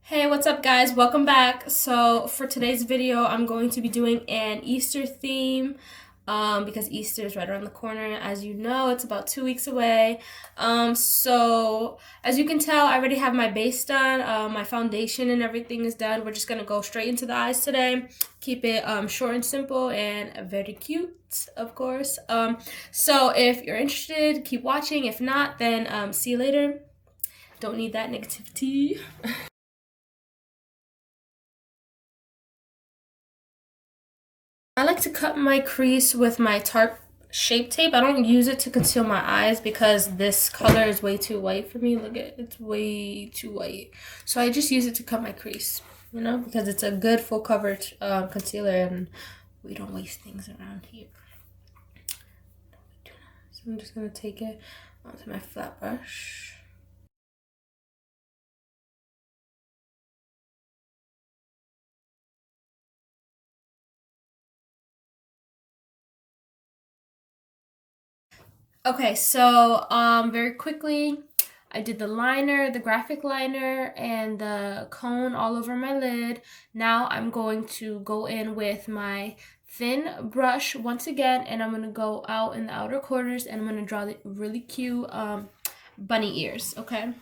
Hey, what's up guys? Welcome back. So for today's video, I'm going to be doing an Easter theme because Easter is right around the corner. As you know, it's about 2 weeks away. So as you can tell, I already have my base done. My foundation and everything is done. We're just going to go straight into the eyes today. Keep it short and simple and very cute, of course. So if you're interested, keep watching. If not, then see you later. Don't need that negativity. I like to cut my crease with my Tarte Shape Tape. I don't use it to conceal my eyes because this color is way too white for me. Look at it's way too white. So I just use it to cut my crease, because it's a good full coverage concealer and we don't waste things around here. So I'm just going to take it onto my flat brush. Okay, so very quickly, I did the liner, the graphic liner, and the cone all over my lid. Now I'm going to go in with my thin brush once again, and I'm going to go out in the outer corners, and I'm going to draw the really cute bunny ears, okay?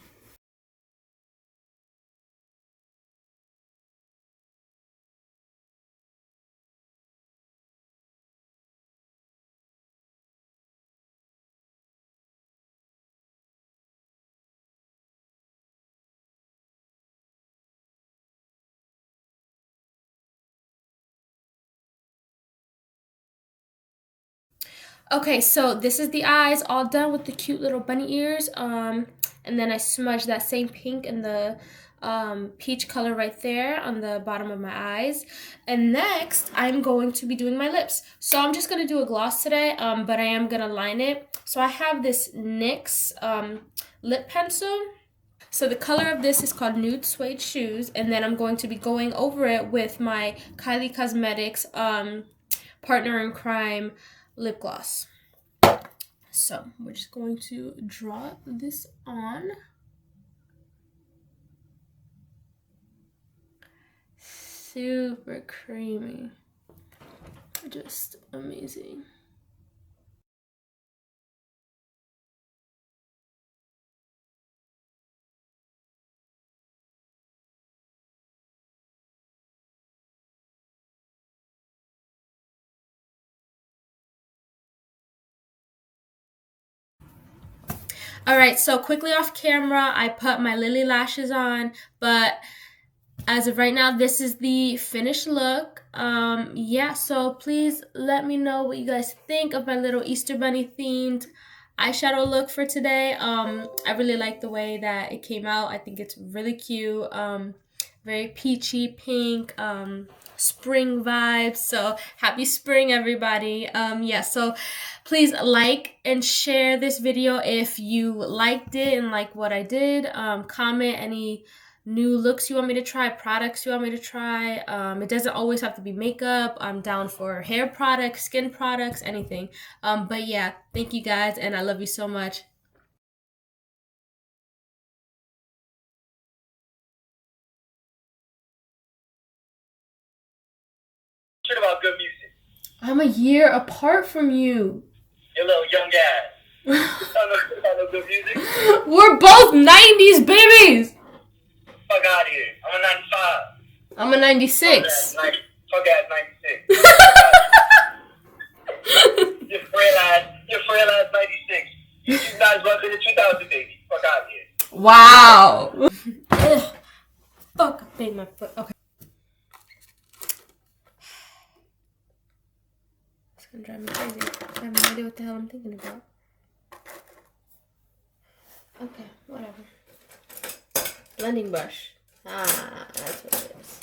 Okay, so this is the eyes all done with the cute little bunny ears. And then I smudged that same pink and the peach color right there on the bottom of my eyes. And next, I'm going to be doing my lips. So I'm just going to do a gloss today, but I am going to line it. So I have this NYX lip pencil. So the color of this is called Nude Suede Shoes. And then I'm going to be going over it with my Kylie Cosmetics Partner in Crime lip gloss. So we're just going to draw this on. Super creamy. Just amazing. All right, so quickly off camera, I put my Lily lashes on, but as of right now, this is the finished look. Yeah, so please let me know what you guys think of my little Easter Bunny themed eyeshadow look for today. I really like the way that it came out. I think it's really cute. Very peachy pink, spring vibes. So happy spring, everybody. Yeah, so please like and share this video if you liked it and like what I did. Comment any new looks you want me to try, products you want me to try. It doesn't always have to be makeup. I'm down for hair products, skin products, anything. But yeah, thank you guys, and I love you so much. Shit about good music. I'm a year apart from you. You little young ass. I don't know good music. We're both 90s babies. Fuck out of here. I'm a 95. I'm a 96. Fuck ass 96. You're frail ass 96. You guys was in the 2000 baby. Fuck out of here. Wow. Fuck, I banged my foot. Okay. It's gonna drive me crazy. I have no idea what the hell I'm thinking about. Okay, whatever. Blending brush. Ah, that's what it is.